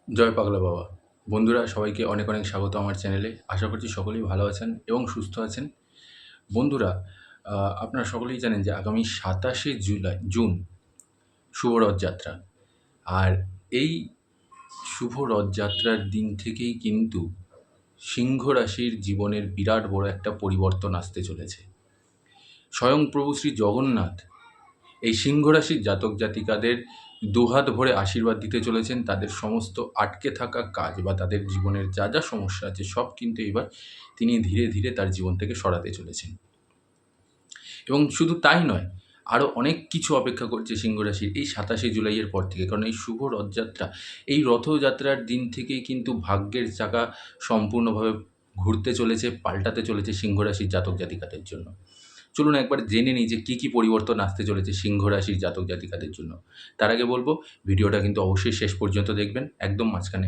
জয় পাগলা বাবা। বন্ধুরা সবাইকে অনেক অনেক স্বাগত আমার চ্যানেলে। আশা করছি সকলেই ভালো আছেন এবং সুস্থ আছেন। বন্ধুরা, আপনারা সকলেই জানেন যে আগামী ২৭শে জুন শুভ রথযাত্রা। আর এই শুভ রথযাত্রার দিন থেকেই কিন্তু সিংহ রাশির জীবনের বিরাট বড় একটা পরিবর্তন আসতে চলেছে। স্বয়ং প্রভু শ্রী জগন্নাথ এই সিংহ রাশির জাতক জাতিকাদের দুহাত ভরে আশীর্বাদ দিতে চলেছেন। তাদের সমস্ত আটকে থাকা কাজ বা তাদের জীবনের যা যা সমস্যা আছে সব কিন্তু এবার তিনি ধীরে ধীরে তার জীবন থেকে সরাতে চলেছেন। এবং শুধু তাই নয়, আরও অনেক কিছু অপেক্ষা করছে সিংহ রাশির এই ২৭শে জুলাইয়ের পর থেকে। কারণ এই শুভ রথযাত্রা, এই রথযাত্রার দিন থেকেই কিন্তু ভাগ্যের চাকা সম্পূর্ণভাবে ঘুরতে চলেছে, পাল্টাতে চলেছে সিংহ রাশির জাতক জাতিকাদের জন্য। চলুন একবার জেনে নিই যে কী কী পরিবর্তন আসতে চলেছে সিংহ রাশির জাতক জাতিকাদের জন্য। তার আগে বলবো, ভিডিওটা কিন্তু অবশ্যই শেষ পর্যন্ত দেখবেন, একদম মাঝখানে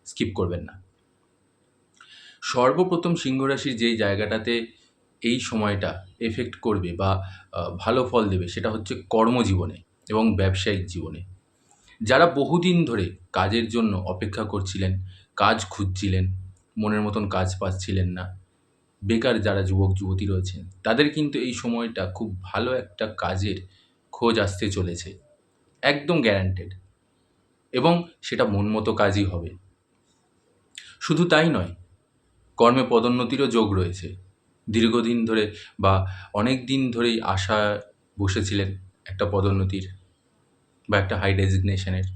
স্কিপ করবেন না। সর্বপ্রথম সিংহ রাশির যেই জায়গাটাতে এই সময়টা এফেক্ট করবে বা ভালো ফল দেবে সেটা হচ্ছে কর্মজীবনে এবং ব্যবসায়িক জীবনে। যারা বহুদিন ধরে কাজের জন্য অপেক্ষা করছিলেন, কাজ খুঁজছিলেন, মনের মতন কাজ পাচ্ছিলেন না, বেকার যারা যুবক যুবতী রয়েছেন, তাদের কিন্তু এই সময়টা খুব ভালো একটা কাজের খোঁজ আসতে চলেছে, একদম গ্যারান্টেড। এবং সেটা মন মতো কাজই হবে। শুধু তাই নয়, কর্মে পদোন্নতিরও যোগ রয়েছে। দীর্ঘদিন ধরে বা অনেক দিন ধরেই আশা বসেছিলেন একটা পদোন্নতির বা একটা হাই ডেজিগনেশনের,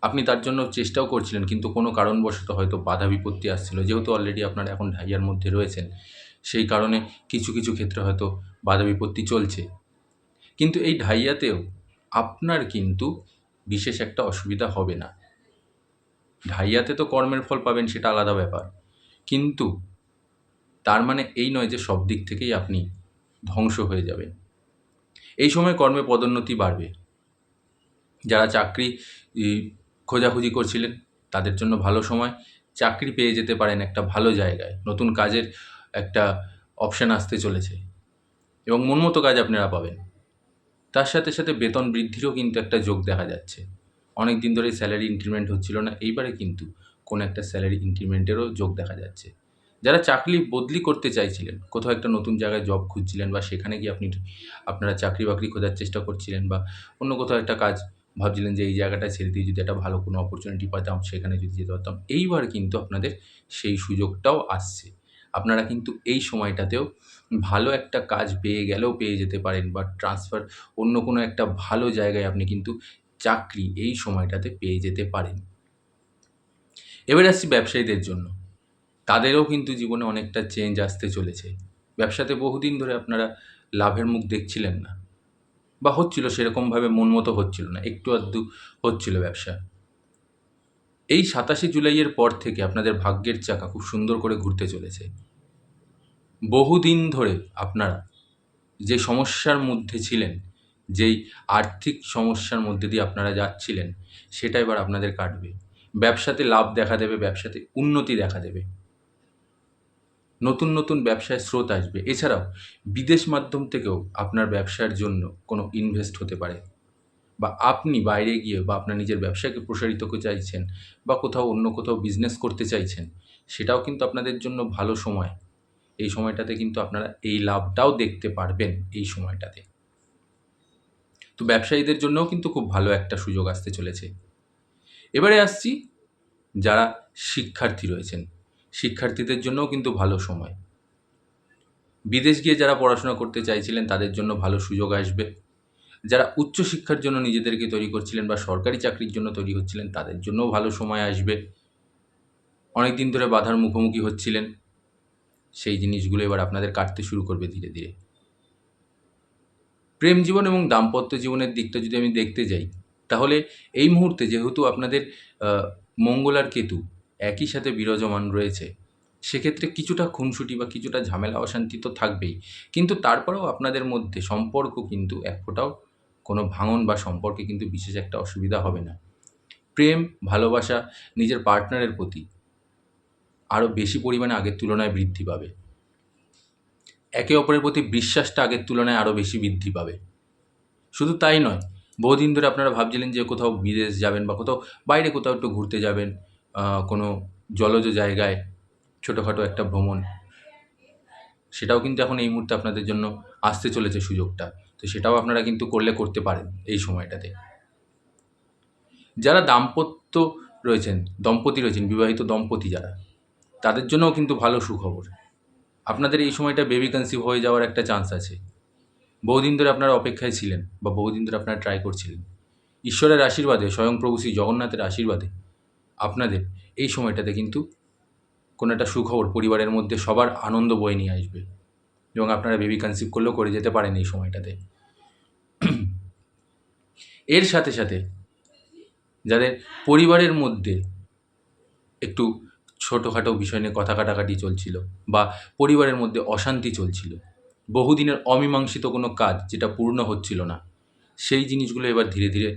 আপনি তার জন্য চেষ্টাও করছিলেন, কিন্তু কোনো কারণবশত হয়তো বাধা বিপত্তি আসছিল। যেহেতু অলরেডি আপনারা এখন ঢাইয়ার মধ্যে রয়েছেন, সেই কারণে কিছু কিছু ক্ষেত্রে হয়তো বাধা বিপত্তি চলছে। কিন্তু এই ঢাইয়াতেও আপনার কিন্তু বিশেষ একটা অসুবিধা হবে না। ঢাইয়াতে তো কর্মের ফল পাবেন, সেটা আলাদা ব্যাপার। কিন্তু তার মানে এই নয় যে সব দিক থেকেই আপনি ধ্বংস হয়ে যাবেন। এই সময় কর্মে পদোন্নতি বাড়বে। যারা চাকরি ই খোঁজাখুঁজি করছিলেন, তাদের জন্য ভালো সময়। চাকরি পেয়ে যেতে পারেন একটা ভালো জায়গায়। নতুন কাজের একটা অপশন আসতে চলেছে এবং মনমতো কাজ আপনারা পাবেন। তার সাথে সাথে বেতন বৃদ্ধিরও কিন্তু একটা যোগ দেখা যাচ্ছে। অনেক দিন ধরেই স্যালারি ইনক্রিমেন্ট হচ্ছিল না, এইবারে কিন্তু কোনো একটা স্যালারি ইনক্রিমেন্টেরও যোগ দেখা যাচ্ছে। যারা চাকরি বদলি করতে চাইছিলেন, কোথাও একটা নতুন জায়গায় জব খুঁজছিলেন বা সেখানে গিয়ে আপনারা চাকরি বাকরি খোঁজার চেষ্টা করছিলেন বা অন্য কোথাও একটা কাজ ভাবছিলেন যে এই জায়গাটা ছেড়ে দিয়ে যদি একটা ভালো কোনো অপরচুনিটি পাতাম, সেখানে যদি যেতে পারতাম, এইবার কিন্তু আপনাদের সেই সুযোগটাও আসছে। আপনারা কিন্তু এই সময়টাতেও ভালো একটা কাজ পেয়ে গেলেও পেয়ে যেতে পারেন বা ট্রান্সফার অন্য কোনো একটা ভালো জায়গায় আপনি কিন্তু চাকরি এই সময়টাতে পেয়ে যেতে পারেন। এবার আসছি ব্যবসায়ীদের জন্য। তাদেরও কিন্তু জীবনে অনেকটা চেঞ্জ আসতে চলেছে। ব্যবসাতে বহুদিন ধরে আপনারা লাভের মুখ দেখছিলেন না বা হচ্ছিল সেরকমভাবে মন মতো হচ্ছিল না, একটু আধটু হচ্ছিল ব্যবসা। এই ২৭শে জুলাইয়ের পর থেকে আপনাদের ভাগ্যের চাকা খুব সুন্দর করে ঘুরতে চলেছে। বহুদিন ধরে আপনারা যে সমস্যার মধ্যে ছিলেন, যেই আর্থিক সমস্যার মধ্যে দিয়ে আপনারা যাচ্ছিলেন, সেটা এবার আপনাদের কাটবে। ব্যবসাতে লাভ দেখা দেবে, ব্যবসাতে উন্নতি দেখা দেবে। নতুন নতুন ব্যবসায় স্রোত আসবে। এছাড়াও বিদেশ মাধ্যম থেকেও আপনার ব্যবসার জন্য কোনো ইনভেস্ট হতে পারে বা আপনি বাইরে গিয়ে বা আপনার নিজের ব্যবসাকে প্রসারিত করতে চাইছেন বা কোথাও অন্য কোথাও বিজনেস করতে চাইছেন, সেটাও কিন্তু আপনাদের জন্য ভালো সময়। এই সময়টাতে কিন্তু আপনারা এই লাভটাও দেখতে পারবেন এই সময়টাতে। তো ব্যবসায়ীদের জন্যও কিন্তু খুব ভালো একটা সুযোগ আসতে চলেছে। এবারে আসছি যারা শিক্ষার্থী রয়েছেন, শিক্ষার্থীদের জন্যও কিন্তু ভালো সময়। বিদেশ গিয়ে যারা পড়াশোনা করতে চাইছিলেন তাদের জন্য ভালো সুযোগ আসবে। যারা উচ্চশিক্ষার জন্য নিজেদেরকে তৈরি করছিলেন বা সরকারি চাকরির জন্য তৈরি হচ্ছিলেন, তাদের জন্যও ভালো সময় আসবে। অনেকদিন ধরে বাধার মুখোমুখি হচ্ছিলেন, সেই জিনিসগুলো এবার আপনাদের কাটতে শুরু করবে ধীরে ধীরে। প্রেম জীবন এবং দাম্পত্য জীবনের দিকটা যদি আমি দেখতে যাই, তাহলে এই মুহূর্তে যেহেতু আপনাদের মঙ্গল আর কেতু একই সাথে বিরাজমান রয়েছে, সেক্ষেত্রে কিছুটা খুনসুটি বা কিছুটা ঝামেলা অশান্তি তো থাকবেই। কিন্তু তারপরেও আপনাদের মধ্যে সম্পর্ক কিন্তু এক ফোঁটাও কোনো ভাঙন বা সম্পর্কে কিন্তু বিশেষ একটা অসুবিধা হবে না। প্রেম, ভালোবাসা নিজের পার্টনারের প্রতি আরও বেশি পরিমাণে আগের তুলনায় বৃদ্ধি পাবে। একে অপরের প্রতি বিশ্বাসটা আগের তুলনায় আরও বেশি বৃদ্ধি পাবে। শুধু তাই নয়, বহুদিন ধরে আপনারা ভাবছিলেন যে কোথাও বিদেশ যাবেন বা কোথাও বাইরে কোথাও একটু ঘুরতে যাবেন, কোনো জলজ জায়গায় ছোটোখাটো একটা ভ্রমণ, সেটাও কিন্তু এখন এই মুহূর্তে আপনাদের জন্য আসতে চলেছে সুযোগটা। তো সেটাও আপনারা কিন্তু করতে পারেন এই সময়টাতে। যারা দম্পতি রয়েছেন, বিবাহিত দম্পতি যারা, তাদের জন্যও কিন্তু ভালো সুখবর। আপনাদের এই সময়টা বেবি কনসিভ হয়ে যাওয়ার একটা চান্স আছে। বহুদিন ধরে আপনারা অপেক্ষায় ছিলেন বা বহুদিন ধরে আপনারা ট্রাই করছিলেন। ঈশ্বরের আশীর্বাদে, স্বয়ং প্রভু শ্রী জগন্নাথের আশীর্বাদে আপনাদের এই সময়টাতে কিন্তু কোনো একটা সুখবর পরিবারের মধ্যে সবার আনন্দ বয়ে নিয়ে আসবে, এবং আপনারা বেবি কনসিভ করলেও করে যেতে পারেন এই সময়টাতে। এর সাথে সাথে যাদের পরিবারের মধ্যে একটু ছোটোখাটো বিষয় নিয়ে কথা কাটাকাটি চলছিল বা পরিবারের মধ্যে অশান্তি চলছিল, বহুদিনের অমীমাংসিত কোনো কাজ যেটা পূর্ণ হচ্ছিল না, সেই জিনিসগুলো এবার ধীরে ধীরে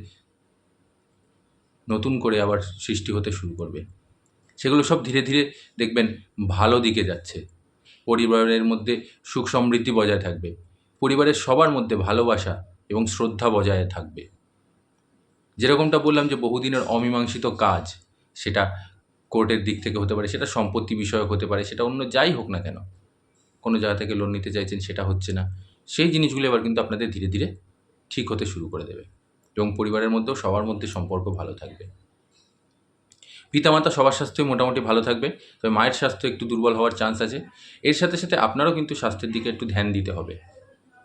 নতুন করে আবার সৃষ্টি হতে শুরু করবে। সেগুলো সব ধীরে ধীরে দেখবেন ভালো দিকে যাচ্ছে। পরিবারের মধ্যে সুখ সমৃদ্ধি বজায় থাকবে, পরিবারের সবার মধ্যে ভালোবাসা এবং শ্রদ্ধা বজায় থাকবে। যেরকমটা বললাম যে বহুদিনের অমীমাংসিত কাজ, সেটা কোর্টের দিক থেকে হতে পারে, সেটা সম্পত্তি বিষয়ক হতে পারে, সেটা অন্য যাই হোক না কেন, কোনো জায়গা থেকে লোন নিতে চাইছেন সেটা হচ্ছে না, সেই জিনিসগুলো এবার কিন্তু আপনাদের ধীরে ধীরে ঠিক হতে শুরু করে দেবে, এবং পরিবারের মধ্যেও সবার মধ্যে সম্পর্ক ভালো থাকবে। পিতামাতা সবার স্বাস্থ্যই মোটামুটি ভালো থাকবে, তবে মায়ের স্বাস্থ্য একটু দুর্বল হওয়ার চান্স আছে। এর সাথে সাথে আপনারও কিন্তু স্বাস্থ্যের দিকে একটু ধ্যান দিতে হবে,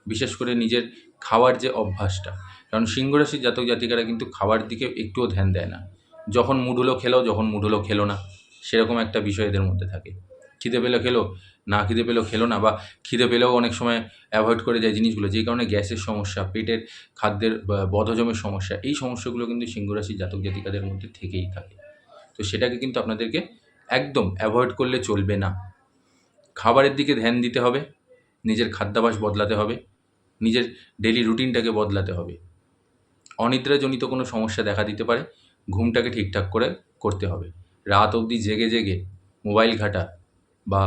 বিশেষ করে নিজের খাওয়ার যে অভ্যাসটা। কারণ সিংহ রাশির জাতক জাতিকারা কিন্তু খাবার দিকে একটুও ধ্যান দেয় না। যখন মুড হলো খেলো, যখন মুড হলো খেলো না, সেরকম একটা বিষয় এদের মধ্যে থাকে। খিদে পেলো খেলো, না খিদে পেলেও খেলো না, বা খিদে পেলেও অনেক সময় অ্যাভয়েড করে যায় জিনিসগুলো, যেই কারণে গ্যাসের সমস্যা, পেটের খাদ্যের বদহজমের সমস্যা, এই সমস্যাগুলো কিন্তু সিংহ রাশির জাতক জাতিকাদের মধ্যে থেকেই থাকে। তো সেটাকে কিন্তু আপনাদেরকে একদম অ্যাভয়েড করলে চলবে না। খাবারের দিকে ধ্যান দিতে হবে, নিজের খাদ্যাভ্যাস বদলাতে হবে, নিজের ডেলি রুটিনটাকে বদলাতে হবে। অনিদ্রাজনিত কোনো সমস্যা দেখা দিতে পারে, ঘুমটাকে ঠিকঠাক করে করতে হবে। রাত অবধি জেগে জেগে মোবাইল ঘাঁটা বা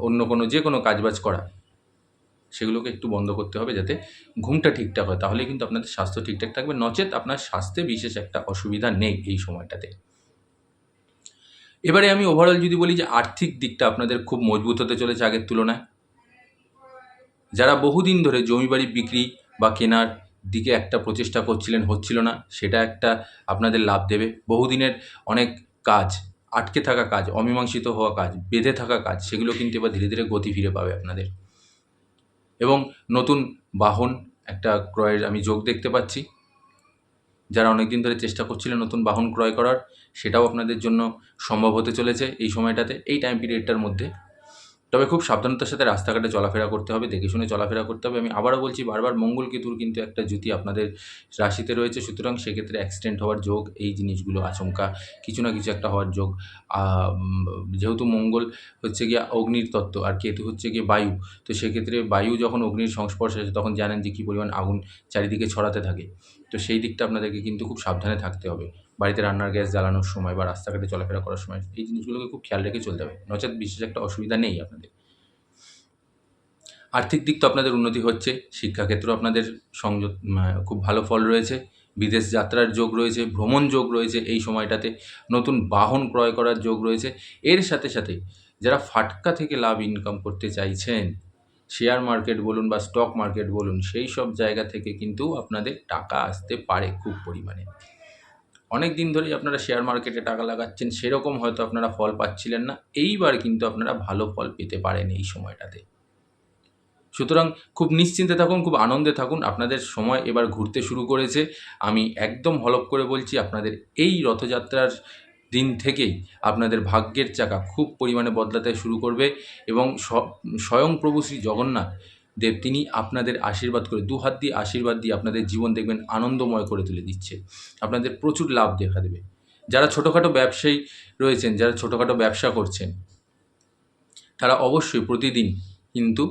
অন্য কোনো যে কোনো কাজবাজ করা, সেগুলোকে একটু বন্ধ করতে হবে, যাতে ঘুমটা ঠিকঠাক হয়। তাহলেই কিন্তু আপনাদের স্বাস্থ্য ঠিকঠাক থাকবে, নচেত আপনার স্বাস্থ্যে বিশেষ একটা অসুবিধা নেই এই সময়টাতে। এবারে আমি ওভারঅল যদি বলি যে আর্থিক দিকটা আপনাদের খুব মজবুত হতে চলেছে আগের তুলনায়। যারা বহুদিন ধরে জমি বাড়ি বিক্রি বা কেনার দিকে একটা প্রচেষ্টা করছিলেন, হচ্ছিল না, সেটা একটা আপনাদের লাভ দেবে। বহুদিনের অনেক কাজ, আটকে থাকা কাজ, অমীমাংসিত হওয়া কাজ, বেঁধে থাকা কাজ, সেগুলো কিন্তু এবার ধীরে ধীরে গতি ফিরে পাবে আপনাদের। এবং নতুন বাহন একটা ক্রয়ের আমি যোগ দেখতে পাচ্ছি। যারা অনেকদিন ধরে চেষ্টা করছিলেন নতুন বাহন ক্রয় করার, সেটাও আপনাদের জন্য সম্ভব হতে চলেছে এই সময়টাতে, এই টাইম পিরিয়ডটার মধ্যে। তবে খুব সাবধানতার সাথে রাস্তাঘাটে চলাফেরা করতে হবে, দেখে শুনে চলাফেরা করতে হবে। আমি আবারও বলছি বারবার, মঙ্গল কেতুর কিন্তু একটা জুতি আপনাদের রাশিতে রয়েছে, সুতরাং সেক্ষেত্রে অ্যাক্সিডেন্ট হওয়ার যোগ, এই জিনিসগুলো আচমকা কিছু না কিছু একটা হওয়ার যোগ। যেহেতু মঙ্গল হচ্ছে গিয়ে অগ্নির তত্ত্ব আর কেতু হচ্ছে গিয়ে বায়ু, তো সেক্ষেত্রে বায়ু যখন অগ্নির সংস্পর্শে আসে তখন জানেন যে কী পরিমাণ আগুন চারিদিকে ছড়াতে থাকে। তো সেই দিকটা আপনাদেরকে কিন্তু খুব সাবধানে থাকতে হবে। বাড়িতে রান্নার গ্যাস জ্বালানোর সময় বা রাস্তাঘাটে চলাফেরা করার সময় এই জিনিসগুলোকে খুব খেয়াল রেখে চলতে হবে, নচেত বিশেষ একটা অসুবিধা নেই আপনাদের। আর্থিক দিক তো আপনাদের উন্নতি হচ্ছে, শিক্ষাক্ষেত্রেও আপনাদের সংযোগ খুব ভালো ফল রয়েছে, বিদেশ যাত্রার যোগ রয়েছে, ভ্রমণ যোগ রয়েছে এই সময়টাতে, নতুন বাহন ক্রয় করার যোগ রয়েছে। এর সাথে সাথে যারা ফাটকা থেকে লাভ ইনকাম করতে চাইছেন, শেয়ার মার্কেট বলুন বা স্টক মার্কেট বলুন, সেই সব জায়গা থেকে কিন্তু আপনাদের টাকা আসতে পারে খুব পরিমাণে। অনেক দিন ধরেই আপনারা শেয়ার মার্কেটে টাকা লাগাচ্ছেন, সেরকম হয়তো আপনারা ফল পাচ্ছিলেন না, এইবার কিন্তু আপনারা ভালো ফল পেতে পারেন এই সময়টাতে। সুতরাং খুব নিশ্চিন্তে থাকুন, খুব আনন্দে থাকুন, আপনাদের সময় এবার ঘুরতে শুরু করেছে। আমি একদম হলফ করে বলছি, আপনাদের এই রথযাত্রার দিন থেকেই আপনাদের ভাগ্যের চাকা খুব পরিমাণে বদলাতে শুরু করবে, এবং স্বয়ং প্রভু শ্রী জগন্নাথ দেব তিনি আপনাদের আশীর্বাদ করে, দু হাত দিয়ে আশীর্বাদ দিয়ে আপনাদের জীবন দেখবেন আনন্দময় করে তুলে দিচ্ছে, আপনাদের প্রচুর লাভ দেখা দেবে। যারা ছোটোখাটো ব্যবসায়ী রয়েছেন, যারা ছোটোখাটো ব্যবসা করছেন, তারা অবশ্যই প্রতিদিন কিন্তু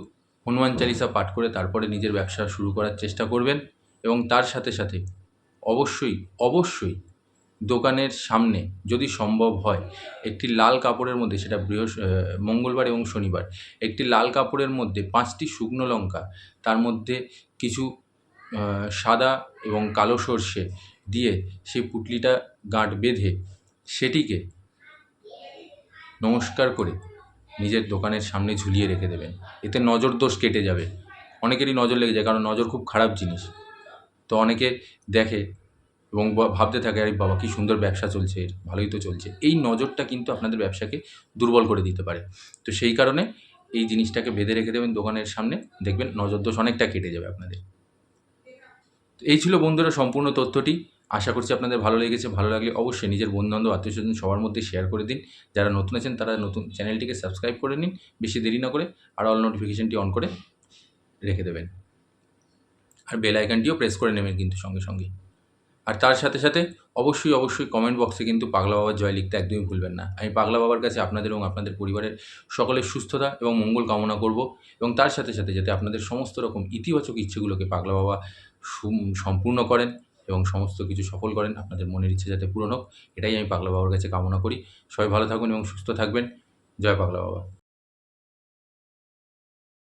হনুমান চালিসা পাঠ করে তারপরে নিজের ব্যবসা শুরু করার চেষ্টা করবেন, এবং তার সাথে সাথে অবশ্যই অবশ্যই দোকানের সামনে যদি সম্ভব হয় একটি লাল কাপড়ের মধ্যে, সেটা মঙ্গলবার এবং শনিবার, একটি লাল কাপড়ের মধ্যে 5টি শুকনো লঙ্কা, তার মধ্যে কিছু সাদা এবং কালো সর্ষে দিয়ে সেই পুঁটলিটা গাঁট বেঁধে সেটিকে নমস্কার করে নিজের দোকানের সামনে ঝুলিয়ে রেখে দেবেন। এতে নজর দোষ কেটে যাবে। অনেকেরই নজর লেগে যায়, কারণ নজর খুব খারাপ জিনিস। তো অনেকে দেখে এবং ভাবতে থাকে, আরে বাবা কী সুন্দর ব্যবসা চলছে, এর ভালোই তো চলছে। এই নজরটা কিন্তু আপনাদের ব্যবসাকে দুর্বল করে দিতে পারে। তো সেই কারণে এই জিনিসটাকে বেঁধে রেখে দেবেন দোকানের সামনে, দেখবেন নজর দোষ অনেকটা কেটে যাবে আপনাদের। তো এই ছিল বন্ধুরা সম্পূর্ণ তথ্যটি। আশা করছি আপনাদের ভালো লেগেছে। ভালো লাগলে অবশ্যই নিজের বন্ধু-বান্ধব, আত্মীয়স্বজন সবার মধ্যে শেয়ার করে দিন। যারা নতুন আছেন তারা নতুন চ্যানেলটিকে সাবস্ক্রাইব করে নিন। বেশি দেরি না করে আর অল নোটিফিকেশনটি অন করে রেখে দেবেন। আর বেল আইকনটিও প্রেস করে নেবেন কিন্তু সঙ্গে সঙ্গেই। আর তার সাথে সাথে অবশ্যই কমেন্ট বক্সে কিন্তু পাগলা বাবার জয় লিখতে একদমই ভুলবেন না। আমি পাগলা বাবার কাছে আপনাদের এবং আপনাদের পরিবারের সকলের সুস্থতা এবং মঙ্গল কামনা করব, এবং তার সাথে সাথে যাতে আপনাদের সমস্ত রকম ইতিবাচক ইচ্ছেগুলোকে পাগলা বাবা সম্পূর্ণ করেন এবং সমস্ত কিছু সফল করেন। আপনাদের মনের ইচ্ছে যাতে পূরণ হোক, এটাই আমি পাগলা বাবার কাছে কামনা করি। সবাই ভালো থাকুন এবং সুস্থ থাকবেন। জয় পাগলা বাবা।